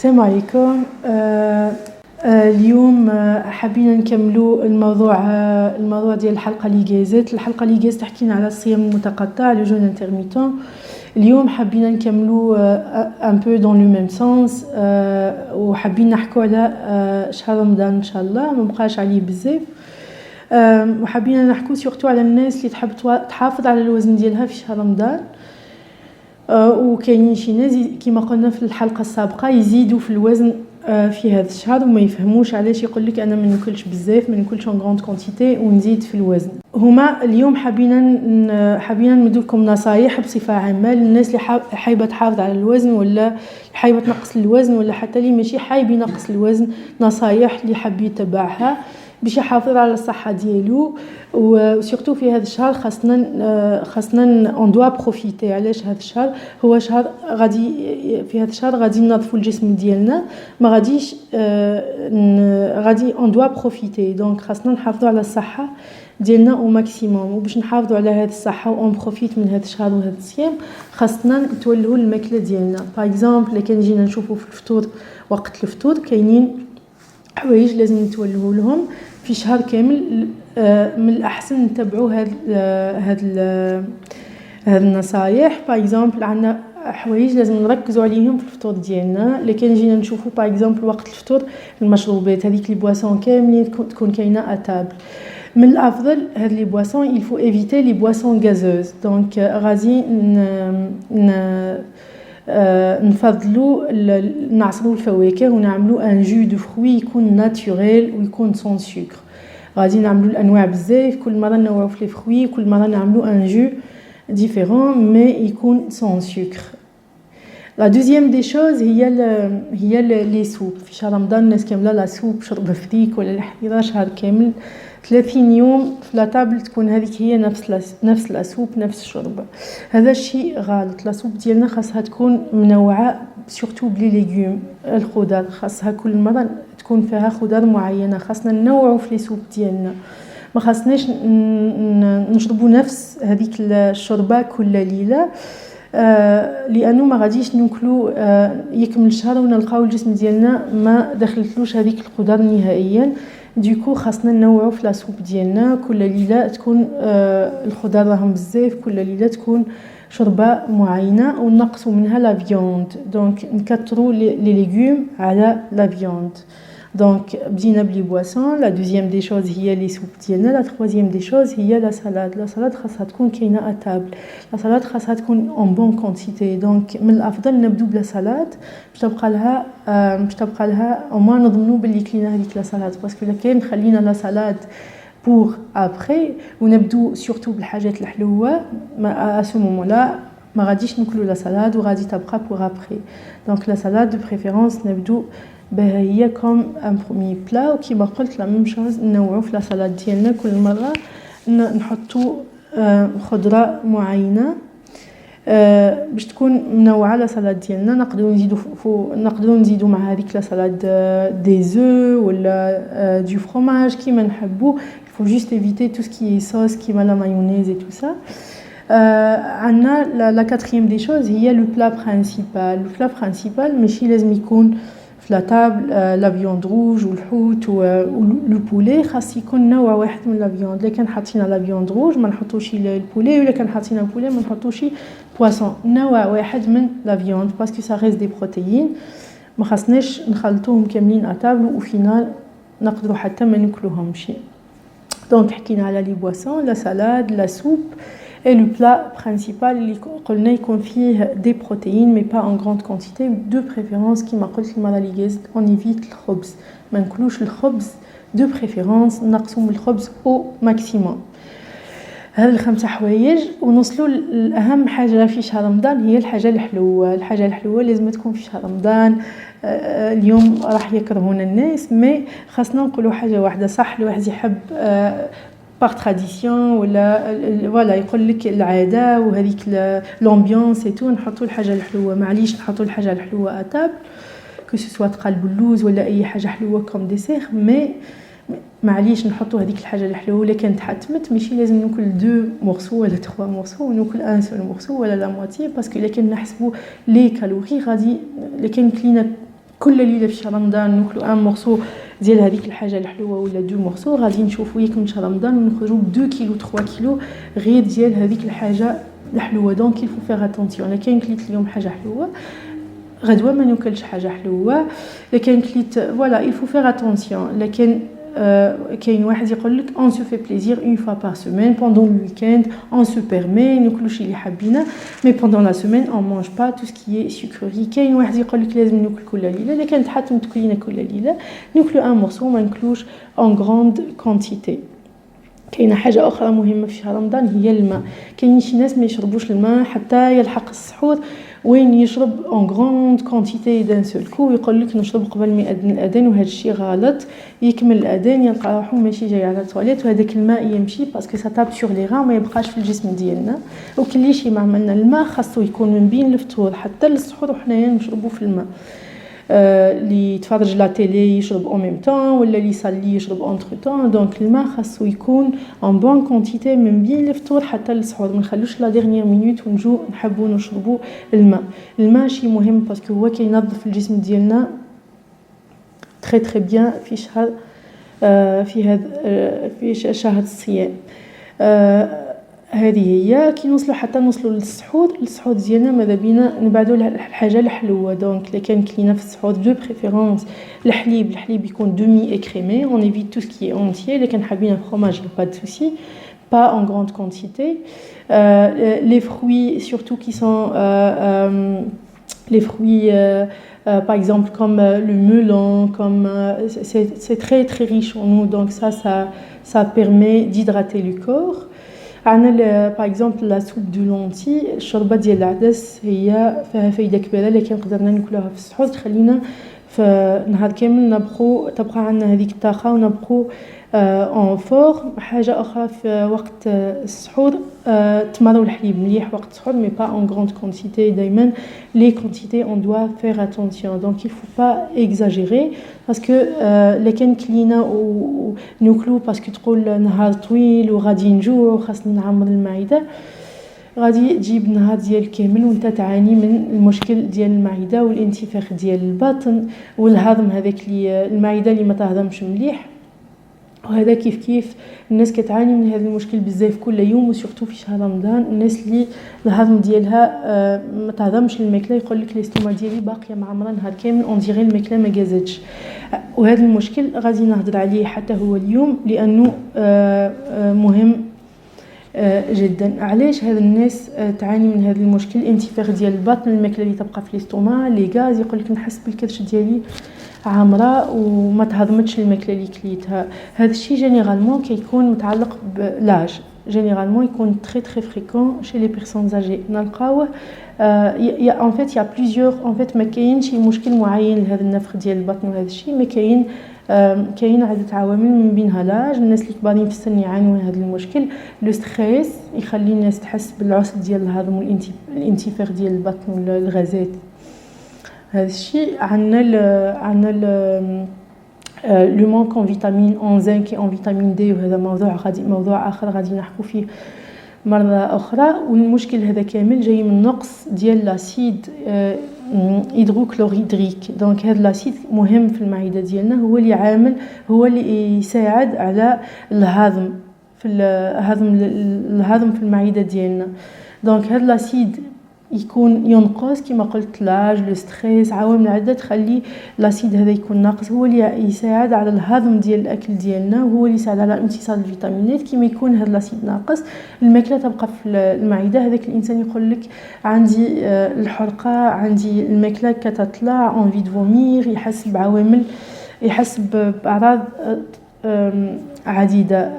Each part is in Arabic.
السلام عليكم. اليوم حابين نكملوا الموضوع ديال الحلقه اللي جازت. حكينا على الصيام المتقطع لو جون انترميتون. اليوم حابين نكملوا ان بو دون لو ميم سونس، وحابين نحكوا على شهر رمضان ان شاء الله، ما بقاش عليه بزاف. وحابين نحكوا سورتو على الناس اللي تحب تحافظ على الوزن ديالها في شهر رمضان. وكاينين شي ناس كما قلنا في الحلقه السابقه يزيدوا في الوزن في هذا الشهر وما يفهموش علاش. يقول لك انا ما ناكلش بزاف، ما ناكلش ان غراند كونتيتي ونزيد في الوزن. هما اليوم حابين نمدو لكم نصايح بصفه عامه للناس اللي حايبه تحافظ على الوزن، ولا حايبه تنقص الوزن، ولا حتى اللي ماشي حايب ينقص الوزن. نصايح اللي حاب يتبعها باش يحافظ على الصحه ديالو. وسورتو في هذا الشهر خاصنا اون دوا بروفيتي. علاش هذا الشهر هو شهر في هذا الشهر غادي ننظفوا الجسم ديالنا، ما غاديش غادي اون دوا بروفيتي. دونك خاصنا نحافظوا على الصحه ديالنا او ماكسيموم. وباش نحافظوا على هذه الصحه اون بروفيت من هذا الشهر وهذا الصيام، خاصنا نتولهوا الماكله ديالنا. باغ اكزومبل كان جينا نشوفوا في الفطور، وقت الفطور كاينين حوايج لازم نتولهوا لهم في شهر كامل. من الأحسن نتبعوا هاد النصايح. باغ اكزومبل عندنا حوايج لازم نركزوا عليهم في الفطور ديالنا. لكن جينا نشوفوا باغ اكزومبل وقت الفطور المشروبات هذيك لي بواسون كاملين تكون كاينه اتابل. من الافضل هاد لي بواسون il faut éviter لي بواسون غازوز. دونك غادي نفضلوا نعصروا الفواكه ونعملوا ان جو دو فروي يكون ناتوريل ويكون سون سكر. غادي نعملوا الانواع بزاف، كل مره نوعوا في لي فروي، كل مره نعملوا ان جو ديفيرون مي يكون سون سكر. لا دوزيام دي شوز هي لي سوب. في شهر رمضان الناس كامله لا سوب شرب فريك ولا الحريره شهر كامل 30 يوم في لا طابل تكون هذيك هي نفس لا سوب نفس الشرب. هذا الشيء غلط. لا سوب ديالنا خاصها تكون منوعه سورتو بلي ليغوم. الخضر خاصها كل مره تكون فيها خضر معينه. خاصنا ننوعوا في لي سوب ديالنا، ما خاصناش نشربوا نفس هذيك الشوربه كل ليله، لانه ما غاديش ناكلوا يكمل الشهر ونلقاو الجسم ديالنا ما دخلتلوش هذيك الخضر نهائيا. ديكو خاصنا ننوعوا في لا سوب ديالنا كل ليله تكون الخضر راهم بزاف، كل ليله تكون شوربه معينه، ونقصوا منها لا فيوند. دونك نكثروا لي ليغوم على لا فيوند. دونك بدينا بلي بواسون. لا دوزيام دي شوز هي لي سوب ديالنا. لا تروازيام دي شوز هي لا سالاد. لا سالاد خاصها تكون كاينه اتابل. لا سالاد خاصها تكون اون بون كونتيتي. دونك من الافضل نبدو بلا سالاد باش تبقى لها او ما نضمنوا باللي كلينا هذيك لا سالاد. باسكو الا كان خلينا لا سالاد بور ابري ونبدو سورتو بالحاجات الحلوه، ما ا سو مومون لا ما غاديش ناكلوا لا سالاد وغادي تبقى بور ابري. دونك لا سالاد دو بريفيرونس نبدو بها هي كوم ان بروميي بلا. وكيما قلت لا ميم شوز نوعوا في لا سالاد ديالنا كل مره نحطوا خضره معينه باش تكون منوعه لا سالاد ديالنا. نقدروا نزيدوا مع هذيك لا سالاد دي زو ولا دو فروماج كيما نحبوا. il faut juste éviter tout ce qui est sauce كيما لا مايونيز et tout ça. عندنا لا كاتريام دي شوز هي لو بلا برينسيبال. لو بلا برينسيبال ماشي لازم يكون في لا طابل لا فيوند روج والحوت ولو بولي. خاص يكون نوع واحد من لا فيوند. الا كان حاطينا لا فيوند روج ما نحطوش البولي، ولا كان حاطينا البولي ما نحطوش بواسون. نوع واحد من لا فيوند باسكو سا ريست دي بروتيين. ما خاصناش نخلطوهم كاملين اتابل وفينال نقدروا حتى ما ناكلوهمش. دونك حكينا على لي بواسون، لا سالاد، لا سوب et le plat principal اللي قلنا يكون فيه des protéines mais pas en grande quantité. de préférence كما قلت المره اللي جازت on évite الخبز. ما ناكلوش الخبز de préférence، نقصوا من الخبز au maximum. هذه الخمسه حوايج. ونوصلوا لاهم حاجه في شهر رمضان هي الحاجه الحلوه لازم تكون في شهر رمضان. اليوم راح يكرهونا الناس، مي خاصنا نقولوا حاجه واحده صح. الواحد يحب باغ تراديسيون ولا فوالا يقول لك العاده وهذيك لامبيونس اي تو نحطوا الحاجه الحلوه. معليش نحطوا الحاجه الحلوه اتابل كو سو تقلب اللوز ولا اي حاجه حلوه كوم ديسير، مي معليش نحطوا هذيك الحاجه الحلوه. ولا كانت حتمت ماشي لازم ناكل 2 مورسو ولا 3 مورسو وناكل ان سول مورسو ولا لا موتي. باسكو الا كان نحسبوا لي كالوري غادي الا كان كلينا كل ليله في شهر رمضان ناكلوا ان مورسو ديال هذيك الحاجه الحلوه ولا دو مورسو، غادي نشوفوا ياك شهر رمضان نخرجوا ب 2 كيلو 3 كيلو غير ديال هذيك الحاجه الحلوه. دونك il faut faire attention. الا كان كليت اليوم حاجه حلوه غدوه ما ناكلش حاجه حلوه. الا كان كليت فوالا il faut faire attention. لكن كاين واحد يقول لك on se fait plaisir une fois par semaine pendant le week-end on se permet ناكلوا شي اللي حابينه mais pendant la semaine on mange pas tout ce qui est sucrerie. كاين واحد يقول لك لازم ناكل كل ليله، الا كانت حاتم تاكلينا كل ليله ناكلوا ان مورسو ما ناكلوش en grande quantité. كاينه حاجه اخرى مهمه في شهر رمضان هي الماء. كاين شي ناس ما يشربوش الماء حتى يلحق السحور، وين يشرب اون غروند كونتيتي دان سول كو، يقول لك نشرب قبل ما يأذن الاذان، وهذا الشيء غلط. يكمل الاذان يلقى روحو ماشي جاي على التواليت وهذاك الماء يمشي باسكو سا تاب سور لي غا ما يبقاش في الجسم ديالنا. وكل شيء ما عملنا الماء خاصو يكون من بين الفطور حتى للسحور وحنايا نشربوا في الماء. اللي يتفرج لا تيلي يشرب او ميم طون، ولا اللي يصلي يشرب اونتر طون. دونك الماء خاصو يكون ان بون كونتيتي من بين الفطور حتى للسحور، ما نخلوش لا ديرنيير مينوت ونجو نحبوا نشربوا الماء. الماء شيء مهم باسكو هو كينظف الجسم ديالنا تري تري بيان في شهر في شهر الصيام. هذه هي كي نوصلوا حتى نوصلوا للسحور ديالنا ماذا بينا نبعدوا الحاجه الحلوه. دونك الا كان كلينا في السحور دو بريفيرونس الحليب يكون دومي اكريمي، اون ايفيت تو سكي اونتيي. الا كان حابين الفرماج با دو سوسي pas en grande quantité. Les fruits surtout qui sont les fruits par exemple comme le melon, comme c'est très très riche en eau, donc ça permet d'hydrater le corps. عندنا باغ اكزومبل لا سوب دو لونتي، الشوربه ديال العدس هي فيها فايده كبيره اللي قدرنا ناكلوها في السحور تخلينا في نهار كامل تبقى عندنا هذيك الطاقه ونبقوا اون فور. حاجه اخرى في وقت السحور تمروا الحليب مليح وقت السحور مي با اون غروند كونتيتي. دائما لي كونتيتي اون دوا فير اتونسيون، دونك il faut pas exagérer باسكو الا كان كلينا وناكلو باسكو تقول نهار طويل وغادي نجوع وخاصني نعمر المعده، غادي تجيب نهار ديال كامل وانت تعاني من المشكل ديال المعده والانتفاخ ديال البطن والهضم، هذاك اللي المعده اللي ما تهضمش مليح. وهذا كيف الناس كتعاني من هذا المشكل بزاف كل يوم، وسورتو في شهر رمضان الناس اللي الهضم ديالها ما تهضمش الماكله يقول لك الاستوما ديالي باقيه معمره نهار كامل اون ديغي الماكله ما جازتش. وهذا المشكل غادي نهضر عليه حتى هو اليوم لانه مهم جدا. علاش هاد الناس تعاني من هذا المشكل انتفاخ ديال البطن، الماكله اللي تبقى في الاستوما لي غاز، يقول لك نحس بالكرش ديالي عامره وما تهضمتش الماكله اللي كليتها. هذا الشيء جينيرالمون كيكون متعلق بلاج، جينيرالمون يكون تري تري فريكون شي لي بيرسون زاجي. نلقاوه يا ان فيت يا بليزيور ان فيت ما كاينش شي مشكل معين لهذا النفخ ديال البطن وهذا الشيء، ما كاين عده عوامل من بينها لاج. الناس اللي كبارين في السن يعانوا من هذا المشكل. لو ستريس يخلي الناس تحس بالعسر ديال الهضم والانتفاخ ديال البطن ولا الغازات. هذا الشيء عندنا لو مانك اون فيتامين اون زنك اون فيتامين دي، وهذا موضوع اخر غادي نحكوا فيه مره اخرى. والمشكل هذا كامل جاي من نقص ديال لاسيد هيدروكلوريدريك. دونك هذا لاسيد مهم في المعده ديالنا، هو اللي يساعد على الهضم في المعده ديالنا. دونك هذا لاسيد يكون ينقص كما قلت لاج لو ستريس عوامل عده تخلي لاسيد هذا يكون ناقص، هو اللي يساعد على الهضم ديال الاكل ديالنا، وهو اللي يساعد على امتصاص الفيتامينات. كما يكون هذا لاسيد ناقص الماكله تبقى في المعده، هذاك الانسان يقول لك عندي الحرقه، عندي الماكله كتطلع اون في فومير، يحس باعراض عديده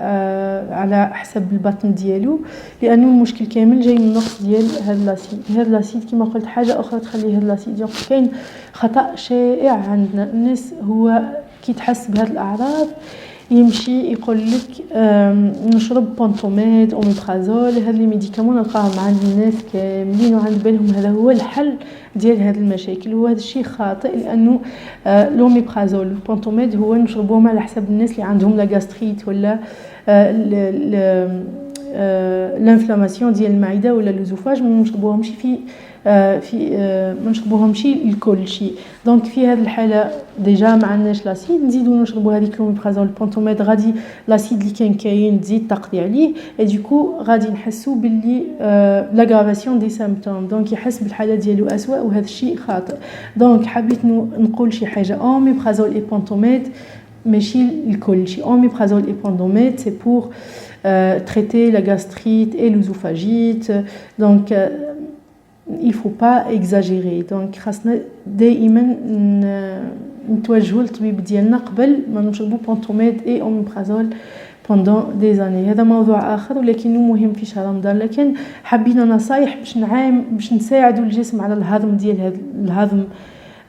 على حسب البطن ديالو، لانه المشكل كامل جاي من نقص ديال هذا اللاسيد. كما قلت حاجه اخرى تخلي هذا اللاسيد كاين خطا شائع عندنا الناس، هو كي تحس بهذه الاعراض يمشي يقول لك نشرب بونتوميد اوميبرازول. هاد لي ميديكامون نلقاهم عند الناس كاملين وعند بالهم هذا هو الحل ديال هاد المشاكل، وهذا الشيء خاطئ. لانه الاوميبرازول والبونتوميد هو نشربوهم على حسب الناس اللي عندهم لا غاستريت ولا لانفلاماسيون ديال المعده ولا لوزوفاج ما نشربوهمش ما نشربوهمش الكل شيء. دونك في هذه الحاله ديجا ما عندناش لاسيد، نزيدو نشربوا هذيك لوميبرازول البونتوميد، غادي لاسيد اللي كان كاين تزيد تقضي عليه، اي دوكو غادي نحسوا باللي لاغرافاسيون دي سيمبتوم، دونك يحس بالحاله ديالو اسوء، وهذا الشيء خاطئ. دونك حبيت نقول شي حاجه، اوميبرازول اي بونتوميد ماشي الكل شيء. اوميبرازول اي بونتوميد سي بور traiter la gastrite et l'œsophagite. Donc il faut pas exagérer. Donc خاصنا دائما نتوجهوا للطبيب ديالنا قبل ما نشربوا بونتوميد اي اوميبرازول pendant des années. هذا موضوع اخر ولكنه مهم في شهر رمضان، لكن حبينا نصايح باش نساعدوا الجسم على الهضم ديال هذا الهضم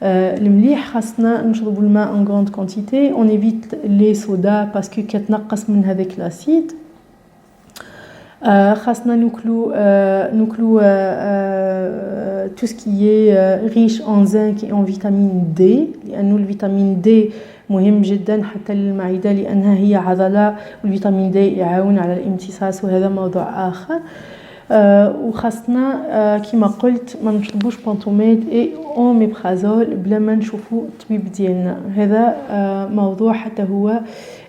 المليح. خاصنا نشربوا الماء en grande quantité، on évite les sodas parce que كتنقص من هذاك لاسيد. خاصنا ناكلو tout ce qui est riche en zinc et en vitamine D، لأنه الفيتامين D مهم جدا حتى للمعدة لأنها هي عضلة، والفيتامين D يعاون على الامتصاص وهذا موضوع آخر. وخاصنا كما قلت ما نشربوش بونتوميد اي اوميبرازول بلا ما نشوفوا الطبيب ديالنا. هذا موضوع حتى هو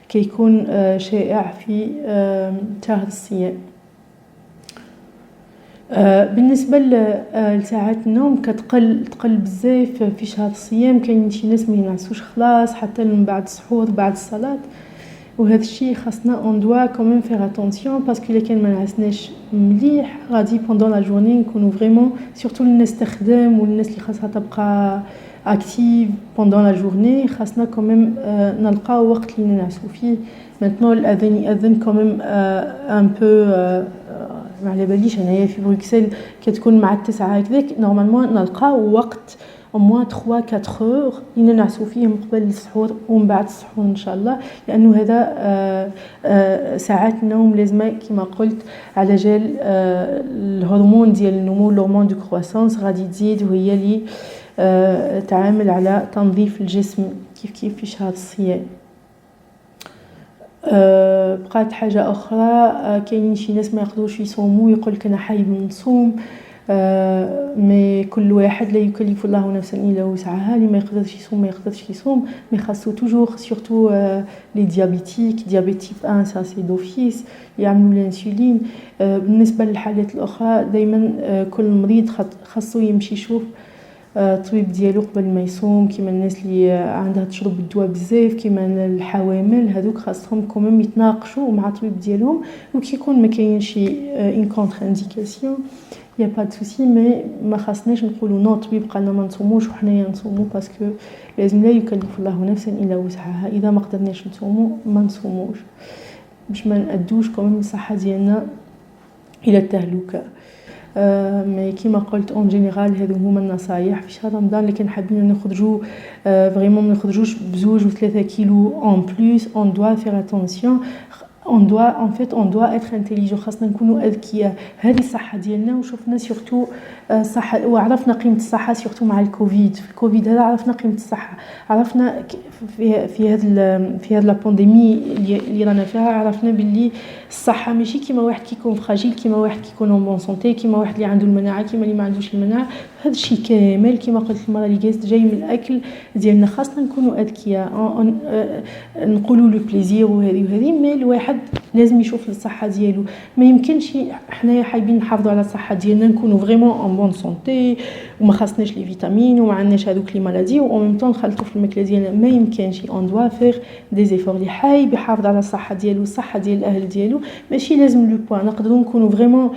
كيكون شائع في شهر الصيام. بالنسبه لساعات النوم كتقل بزاف في شهر الصيام. كاين شي ناس ما ينعسوش خلاص حتى من بعد السحور بعد الصلاه، وهذا الشيء خاصنا اون دوا كومين فير اتونسيون باسكو الا كان ما نعسناش مليح غادي بوندون لا جورني نكونوا فريمون سورتو الناس تخدم والناس اللي خاصها تبقى اكتيف بوندون لا جورني. خاصنا كومين نلقاو وقت اللي نعسو فيه. مانتنو الاذان ياذن كومين ان بو ما على باليش انايا في بروكسل كتكون مع 9 هكذاك نورمالمون نلقاو وقت au moins 3-4 heures اللي نعسو فيهم قبل السحور ومن بعد السحور ان شاء الله، لانه هذا ساعات النوم لازم كما قلت على جال الهرمون ديال النمو، الهرمون دو كرواسونس غادي تزيد وهي اللي تعامل على تنظيف الجسم كيف في شهر الصيام. بقات حاجه اخرى، كاين شي ناس ما يقدروش يصوموا يقول لك انا حايب نصوم، مي كل واحد لا يكلف الله نفسا الا وسعها. اللي ما يقدرش يصوم مي خاصو توجور سورتو لي ديابيتيك ديابيت تيب 1 سا سي دوفيس يعملوا الانسولين. بالنسبه للحالات الاخرى دائما كل مريض خاصو يمشي يشوف الطبيب ديالو قبل ما يصوم، كيما الناس اللي عندها تشرب الدواء بزاف كيما الحوامل هذوك خاصهم كوميم يتناقشوا مع الطبيب ديالهم، وكيكون ما كاينش شي ان كونتر انديكاسيون يا با سوسي. مي ما خاصناش نقولوا نو الطبيب قالنا ما نصوموش وحنايا نصوموا، باسكو لازم لا يكلف الله نفسا الا وسعها. اذا ما قدرناش نصوموا ما نصوموش باش ما نادوش كوميم الصحه ديالنا الى التهلكه. مي كيما قلت اون جينيرال هذو هما النصايح في شهر رمضان. لكن حابين نخرجوا فريمون ما نخرجوش بزوج و3 كيلو اون بلوس. اون دوا فير اتونسيون، on doit être intelligent. خاصنا نكونوا اذكياء. هذه الصحه ديالنا وشفنا سورتو الصحه وعرفنا قيمه الصحه سورتو مع الكوفيد. في الكوفيد هذا عرفنا قيمه الصحه، عرفنا في هذه لا بانديمي اللي رانا فيها عرفنا باللي الصحه ماشي كيما واحد كيكون فراجيل، كيما واحد كيكون اون بون سونتي، كيما واحد اللي عنده المناعه، كيما اللي ما عندوش المناعه. هذا الشيء كامل كيما قلت المره اللي جات جاي من الاكل ديالنا. خاصنا نكونوا اذكياء، نقولوا لو بليزير وهذه مي الواحد لازم يشوف الصحه ديالو. ما يمكنش حنايا حابين نحافظوا على الصحه ديالنا نكونوا فريمون اون بون سونتي وما خاصناش لي فيتامين وما عندناش هذوك لي مالادي و ميم طون نخلطوا في الماكله ديالنا. ما يمكنش. اون دوا فير دي زيفور. اللي حايب يحافظ على الصحه ديالو الصحه ديال الاهل ديالو، ماشي لازم لو بوا نقدروا نكونوا فريمون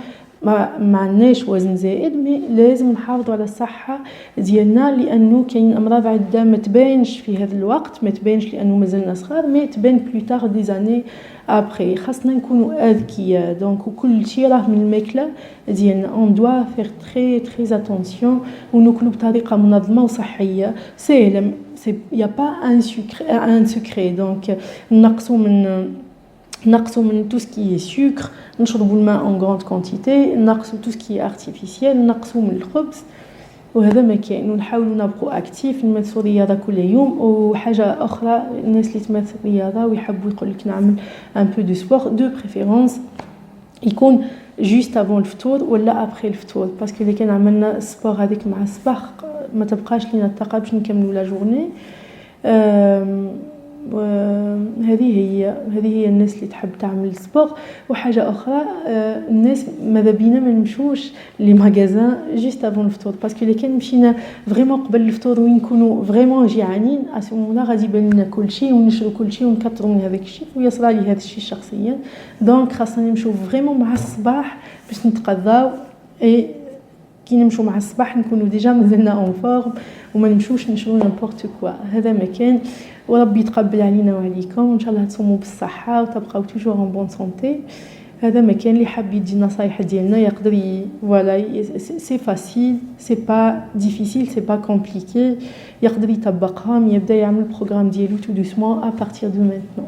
ما عندناش وزن زائد، مي لازم نحافظوا على الصحه ديالنا، لانه كاين امراض عده ما تبانش في هذا الوقت، ما تبانش لانه مازلنا صغار، مي تبان بلو تار دي زاني ابري. خاصنا نكونوا اذكياء. دونك وكل شيء راه من الماكله ديالنا. اون دوا فير تري اتونسيون وناكلوا بطريقه منظمه وصحيه. سي يا با ان سكري. دونك نقصوا من tout ce qui est sucre، نشربوا الماء en grande quantité، نقصوا tout ce qui est artificiel، نقصوا من الخبز وهذا ما كاين. ونحاولوا نبقوا اكتيف، نمارسوا رياضه كل يوم. وحاجه اخرى الناس اللي تمارس الرياضه ويحبوا يقول لك نعمل ان بو دو سبور دو بريفيرونس يكون جوست افون الفطور ولا ابخي الفطور، باسكو اذا كان عملنا السبور هذيك مع الصباح ما تبقاش لينا الطاقه باش نكملوا لا جورني. هذه هي الناس اللي تحب تعمل سبور. وحاجه اخرى، الناس ماذا بينا ما نمشوش لي ماغازان جوست افون الفطور، باسكو اذا كان مشينا فريمون قبل الفطور وين نكونوا فريمون جيعانين اسمونا غادي يبان لنا كلشي ونشرو كلشي ونكثروا من هذاك الشيء، ويصرى لي هذا الشيء شخصيا. دونك خاصنا نمشيو فريمون مع الصباح باش نتقضاو، اي كي نمشيو مع الصباح نكونوا ديجا مازلنا اون فورم وما نمشوش نشرو نيمبورط كوا. هذا ما كان، وربي يتقبل علينا وعليكم، وان شاء الله تصوموا بالصحه وتبقاو توجور ان بون سونتي. هذا ما كان اللي حاب يدي نصايح ديالنا يقدر فوالا سي فاسيل، سي با ديفيسيل، سي با كومبليكي، يقدر يطبقهم، يبدا يعمل البروغرام ديالو تو دوسمون ا بارتير دو مينتون.